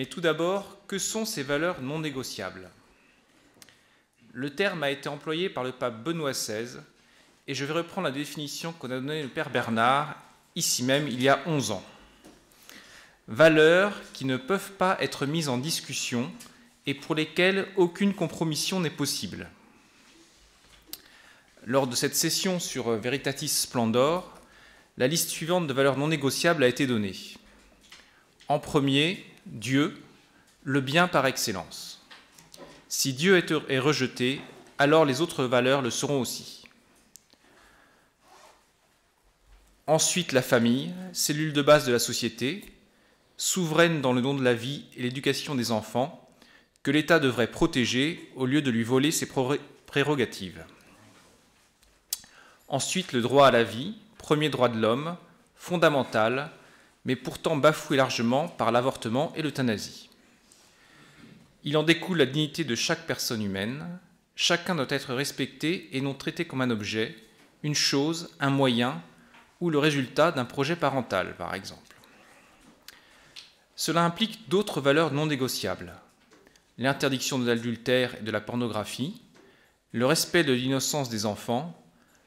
Mais tout d'abord, que sont ces valeurs non négociables? Le terme a été employé par le pape Benoît XVI, et je vais reprendre la définition qu'on a donnée le Père Bernard, ici même, il y a 11 ans. Valeurs qui ne peuvent pas être mises en discussion et pour lesquelles aucune compromission n'est possible. Lors de cette session sur Veritatis Splendor, la liste suivante de valeurs non négociables a été donnée. En premier, Dieu, le bien par excellence. Si Dieu est rejeté, alors les autres valeurs le seront aussi. Ensuite, la famille, cellule de base de la société, souveraine dans le don de la vie et l'éducation des enfants, que l'État devrait protéger au lieu de lui voler ses prérogatives. Ensuite, le droit à la vie, premier droit de l'homme, fondamental, mais pourtant bafoué largement par l'avortement et l'euthanasie. Il en découle la dignité de chaque personne humaine. Chacun doit être respecté et non traité comme un objet, une chose, un moyen ou le résultat d'un projet parental, par exemple. Cela implique d'autres valeurs non négociables. L'interdiction de l'adultère et de la pornographie, le respect de l'innocence des enfants,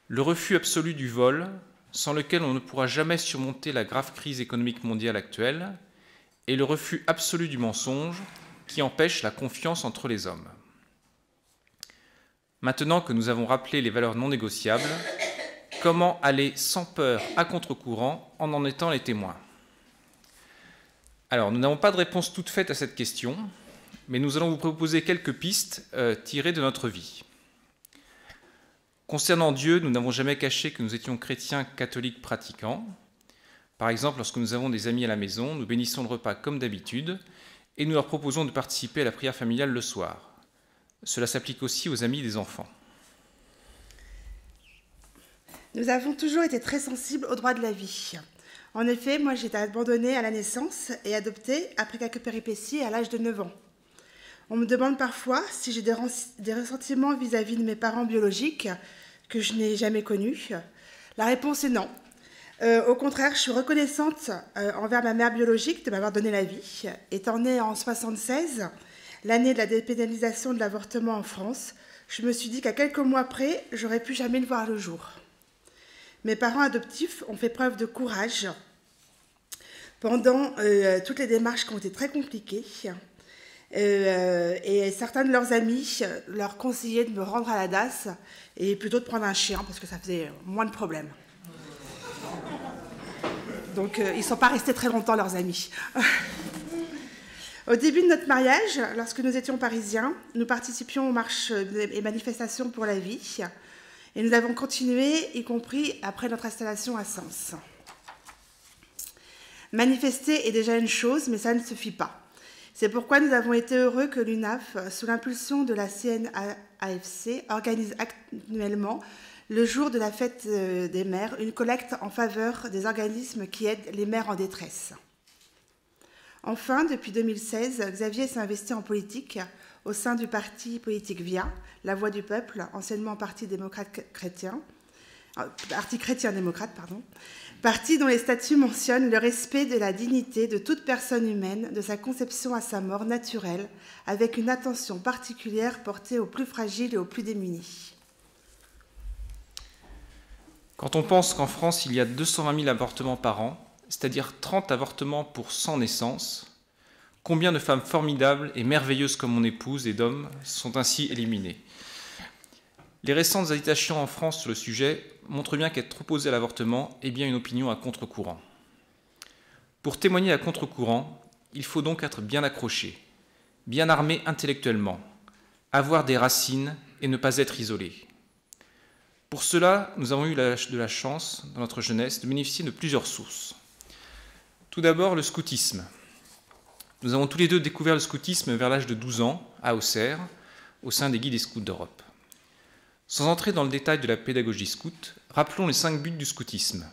le refus absolu du vol, sans lequel on ne pourra jamais surmonter la grave crise économique mondiale actuelle, et le refus absolu du mensonge, qui empêche la confiance entre les hommes. Maintenant que nous avons rappelé les valeurs non négociables, comment aller sans peur à contre-courant en étant les témoins? Alors, nous n'avons pas de réponse toute faite à cette question, mais nous allons vous proposer quelques pistes tirées de notre vie. Concernant Dieu, nous n'avons jamais caché que nous étions chrétiens catholiques pratiquants. Par exemple, lorsque nous avons des amis à la maison, nous bénissons le repas comme d'habitude et nous leur proposons de participer à la prière familiale le soir. Cela s'applique aussi aux amis des enfants. Nous avons toujours été très sensibles aux droits de la vie. En effet, moi j'ai été abandonnée à la naissance et adoptée après quelques péripéties à l'âge de 9 ans. On me demande parfois si j'ai des ressentiments vis-à-vis de mes parents biologiques que je n'ai jamais connus. La réponse est non. Au contraire, je suis reconnaissante envers ma mère biologique de m'avoir donné la vie. Étant née en 1976, l'année de la dépénalisation de l'avortement en France, je me suis dit qu'à quelques mois près, j'aurais pu jamais le voir le jour. Mes parents adoptifs ont fait preuve de courage pendant toutes les démarches qui ont été très compliquées. Et certains de leurs amis leur conseillaient de me rendre à la DAS et plutôt de prendre un chien parce que ça faisait moins de problèmes. Donc ils ne sont pas restés très longtemps, leurs amis. Au début de notre mariage, lorsque nous étions parisiens, nous participions aux marches et manifestations pour la vie et nous avons continué, y compris après notre installation à Sens. Manifester est déjà une chose, mais ça ne suffit pas. C'est pourquoi nous avons été heureux que l'UNAF, sous l'impulsion de la CNAFC, organise annuellement, le jour de la fête des mères, une collecte en faveur des organismes qui aident les mères en détresse. Enfin, depuis 2016, Xavier s'est investi en politique au sein du parti politique VIA, La Voix du Peuple, anciennement parti chrétien-démocrate, parti dont les statuts mentionnent le respect de la dignité de toute personne humaine, de sa conception à sa mort naturelle, avec une attention particulière portée aux plus fragiles et aux plus démunis. Quand on pense qu'en France, il y a 220 000 avortements par an, c'est-à-dire 30 avortements pour 100 naissances, combien de femmes formidables et merveilleuses comme mon épouse et d'hommes sont ainsi éliminées? Les récentes agitations en France sur le sujet montrent bien qu'être opposé à l'avortement est bien une opinion à contre-courant. Pour témoigner à contre-courant, il faut donc être bien accroché, bien armé intellectuellement, avoir des racines et ne pas être isolé. Pour cela, nous avons eu de la chance, dans notre jeunesse, de bénéficier de plusieurs sources. Tout d'abord, le scoutisme. Nous avons tous les deux découvert le scoutisme vers l'âge de 12 ans, à Auxerre, au sein des guides et scouts d'Europe. Sans entrer dans le détail de la pédagogie scout, rappelons les 5 buts du scoutisme.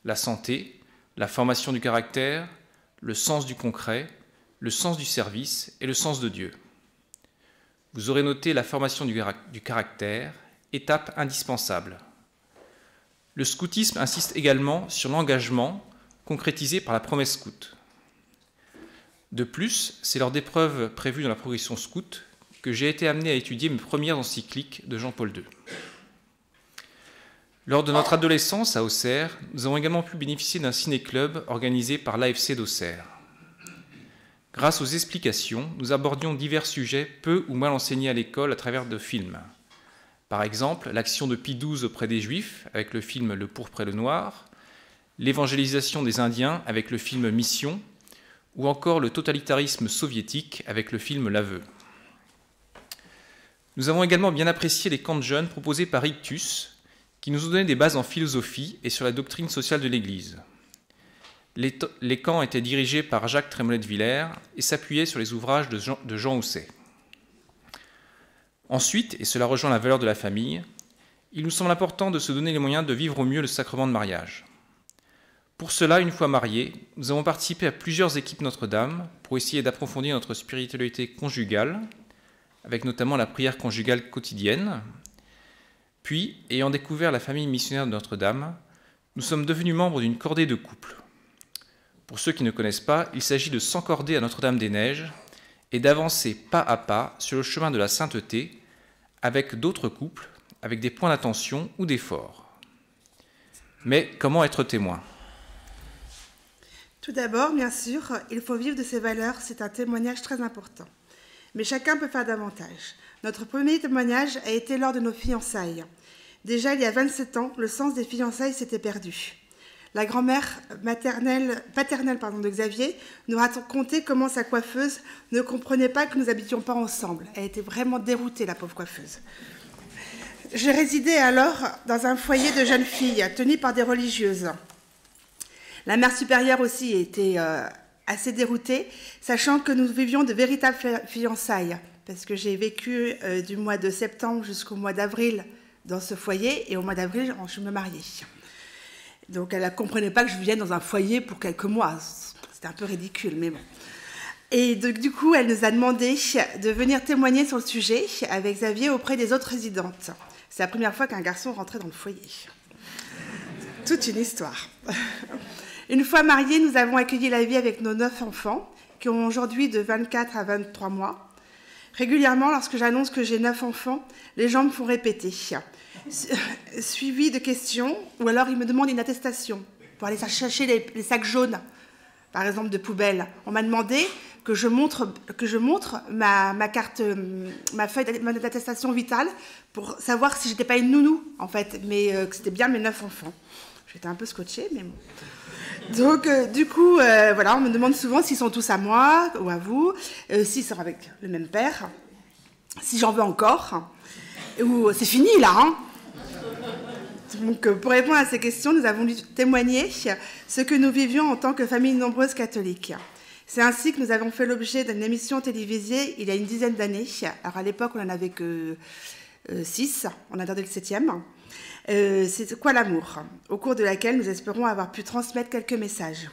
La santé, la formation du caractère, le sens du concret, le sens du service et le sens de Dieu. Vous aurez noté la formation du caractère, étape indispensable. Le scoutisme insiste également sur l'engagement concrétisé par la promesse scout. De plus, c'est lors d'épreuves prévues dans la progression scout que j'ai été amené à étudier mes premières encycliques de Jean-Paul II. Lors de notre adolescence à Auxerre, nous avons également pu bénéficier d'un ciné-club organisé par l'AFC d'Auxerre. Grâce aux explications, nous abordions divers sujets peu ou mal enseignés à l'école à travers de films. Par exemple, l'action de Pie XII auprès des Juifs avec le film Le pourpre et le noir, l'évangélisation des Indiens avec le film Mission, ou encore le totalitarisme soviétique avec le film L'Aveu. Nous avons également bien apprécié les camps de jeunes proposés par Ictus, qui nous ont donné des bases en philosophie et sur la doctrine sociale de l'Église. Les camps étaient dirigés par Jacques Trémollet de Villers et s'appuyaient sur les ouvrages de Jean Housset. Ensuite, et cela rejoint la valeur de la famille, il nous semble important de se donner les moyens de vivre au mieux le sacrement de mariage. Pour cela, une fois mariés, nous avons participé à plusieurs équipes Notre-Dame pour essayer d'approfondir notre spiritualité conjugale, avec notamment la prière conjugale quotidienne. Puis, ayant découvert la famille missionnaire de Notre-Dame, nous sommes devenus membres d'une cordée de couples. Pour ceux qui ne connaissent pas, il s'agit de s'encorder à Notre-Dame-des-Neiges et d'avancer pas à pas sur le chemin de la sainteté avec d'autres couples, avec des points d'attention ou d'effort. Mais comment être témoin ? Tout d'abord, bien sûr, il faut vivre de ses valeurs, c'est un témoignage très important. Mais chacun peut faire davantage. Notre premier témoignage a été lors de nos fiançailles. Déjà, il y a 27 ans, le sens des fiançailles s'était perdu. La grand-mère paternelle de Xavier nous racontait comment sa coiffeuse ne comprenait pas que nous n'habitions pas ensemble. Elle était vraiment déroutée, la pauvre coiffeuse. Je résidais alors dans un foyer de jeunes filles tenu par des religieuses. La mère supérieure aussi était assez déroutée, sachant que nous vivions de véritables fiançailles, parce que j'ai vécu du mois de septembre jusqu'au mois d'avril dans ce foyer, et au mois d'avril, je me mariais. Donc elle ne comprenait pas que je vienne dans un foyer pour quelques mois. C'était un peu ridicule, mais bon. Et du coup, elle nous a demandé de venir témoigner sur le sujet avec Xavier auprès des autres résidentes. C'est la première fois qu'un garçon rentrait dans le foyer. Toute une histoire. Une fois mariés, nous avons accueilli la vie avec nos 9 enfants, qui ont aujourd'hui de 24 à 23 mois. Régulièrement, lorsque j'annonce que j'ai 9 enfants, les gens me font répéter, suivi de questions, ou alors ils me demandent une attestation pour aller chercher les sacs jaunes, par exemple de poubelle. On m'a demandé que je montre ma carte, ma feuille d'attestation vitale pour savoir si j'étais pas une nounou, en fait, mais que c'était bien mes 9 enfants. J'étais un peu scotchée, mais bon. Donc, du coup, voilà, on me demande souvent s'ils sont tous à moi ou à vous, s'ils sont avec le même père, si j'en veux encore, ou c'est fini là, hein. Donc, pour répondre à ces questions, nous avons dû témoigner ce que nous vivions en tant que famille nombreuse catholique. C'est ainsi que nous avons fait l'objet d'une émission télévisée il y a une dizaine d'années. Alors, à l'époque, on n'en avait que 6, on attendait le 7e. C'est quoi l'amour, au cours de laquelle nous espérons avoir pu transmettre quelques messages.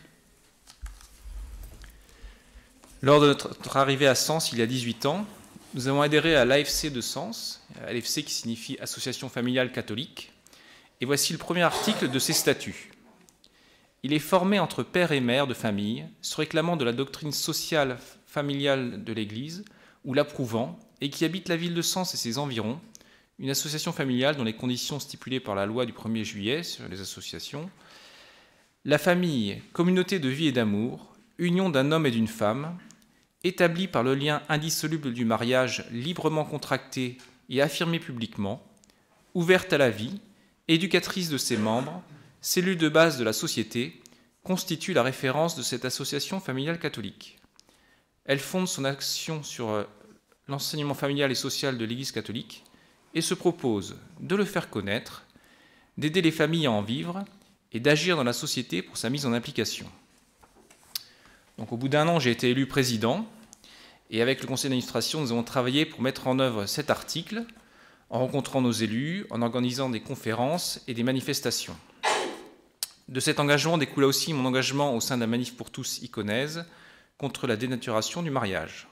Lors de notre arrivée à Sens il y a 18 ans, nous avons adhéré à l'AFC de Sens, l'AFC qui signifie Association familiale catholique, et voici le premier article de ses statuts. Il est formé entre père et mère de famille, se réclamant de la doctrine sociale familiale de l'Église, ou l'approuvant, et qui habite la ville de Sens et ses environs, une association familiale dont les conditions stipulées par la loi du 1er juillet sur les associations. La famille, communauté de vie et d'amour, union d'un homme et d'une femme, établie par le lien indissoluble du mariage librement contracté et affirmé publiquement, ouverte à la vie, éducatrice de ses membres, cellule de base de la société, constitue la référence de cette association familiale catholique. Elle fonde son action sur l'enseignement familial et social de l'Église catholique, et se propose de le faire connaître, d'aider les familles à en vivre et d'agir dans la société pour sa mise en application. Donc, au bout d'un an, j'ai été élu président et avec le conseil d'administration, nous avons travaillé pour mettre en œuvre cet article en rencontrant nos élus, en organisant des conférences et des manifestations. De cet engagement découla aussi mon engagement au sein de la Manif pour tous iconaise contre la dénaturation du mariage.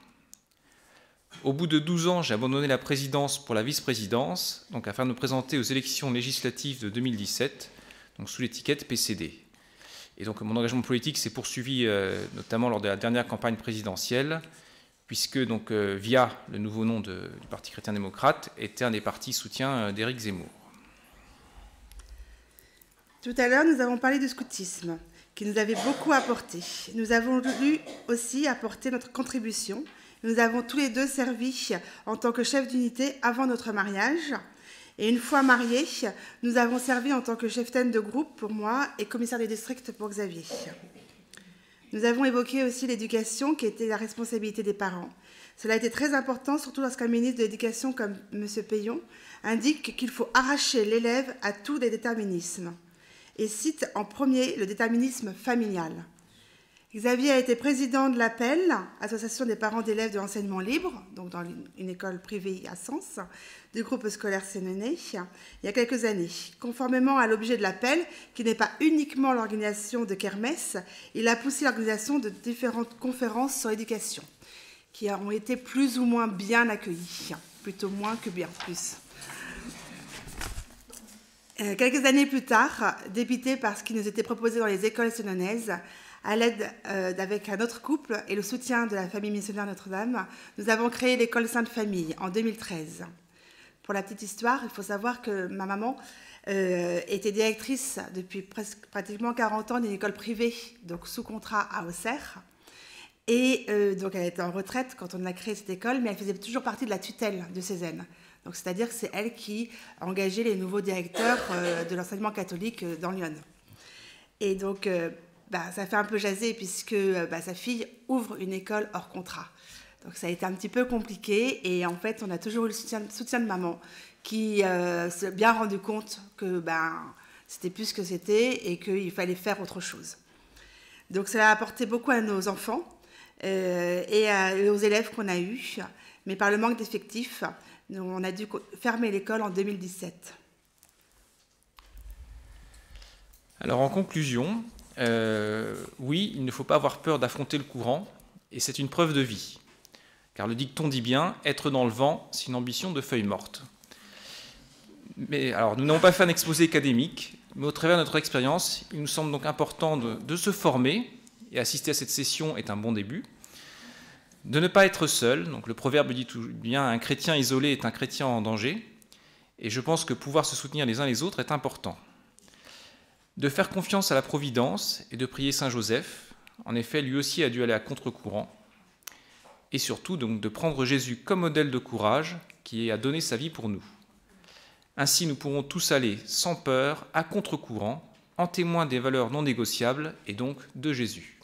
Au bout de 12 ans, j'ai abandonné la présidence pour la vice-présidence, donc afin de me présenter aux élections législatives de 2017, donc sous l'étiquette PCD. Et donc mon engagement politique s'est poursuivi notamment lors de la dernière campagne présidentielle, puisque donc via le nouveau nom du Parti chrétien-démocrate, était un des partis soutiens d'Éric Zemmour. Tout à l'heure, nous avons parlé du scoutisme, qui nous avait beaucoup apporté. Nous avons voulu aussi apporter notre contribution. Nous avons tous les deux servi en tant que chef d'unité avant notre mariage. Et une fois mariés, nous avons servi en tant que cheftaine de groupe pour moi et commissaire des districts pour Xavier. Nous avons évoqué aussi l'éducation qui était la responsabilité des parents. Cela a été très important, surtout lorsqu'un ministre de l'Éducation comme M. Payon indique qu'il faut arracher l'élève à tous les déterminismes et cite en premier le déterminisme familial. Xavier a été président de l'APEL, Association des parents d'élèves de l'enseignement libre, donc dans une école privée à Sens, du groupe scolaire Sénéné, il y a quelques années. Conformément à l'objet de l'APEL, qui n'est pas uniquement l'organisation de kermesse, il a poussé l'organisation de différentes conférences sur l'éducation, qui ont été plus ou moins bien accueillies, plutôt moins que bien plus. Quelques années plus tard, dépité par ce qui nous était proposé dans les écoles sénonaises, à l'aide d'avec un autre couple et le soutien de la famille missionnaire Notre-Dame, nous avons créé l'école Sainte Famille en 2013. Pour la petite histoire, il faut savoir que ma maman était directrice depuis pratiquement 40 ans d'une école privée, donc sous contrat à Auxerre. Et donc elle était en retraite quand on a créé cette école, mais elle faisait toujours partie de la tutelle de Cézanne. Donc c'est-à-dire que c'est elle qui a engagé les nouveaux directeurs de l'enseignement catholique dans Lyon. Et donc ça fait un peu jaser puisque sa fille ouvre une école hors contrat. Donc ça a été un petit peu compliqué et en fait on a toujours eu le soutien de maman qui s'est bien rendu compte que c'était plus ce que c'était et qu'il fallait faire autre chose. Donc ça a apporté beaucoup à nos enfants et aux élèves qu'on a eus, mais par le manque d'effectifs, on a dû fermer l'école en 2017. Alors en conclusion, oui, il ne faut pas avoir peur d'affronter le courant, et c'est une preuve de vie. Car le dicton dit bien, être dans le vent, c'est une ambition de feuille morte. Mais alors, nous n'avons pas fait un exposé académique, mais au travers de notre expérience, il nous semble donc important de se former, et assister à cette session est un bon début, de ne pas être seul, donc le proverbe dit tout bien, un chrétien isolé est un chrétien en danger, et je pense que pouvoir se soutenir les uns les autres est important. De faire confiance à la Providence et de prier Saint Joseph, en effet lui aussi a dû aller à contre-courant, et surtout donc de prendre Jésus comme modèle de courage qui a donné sa vie pour nous. Ainsi nous pourrons tous aller sans peur, à contre-courant, en témoin des valeurs non négociables et donc de Jésus.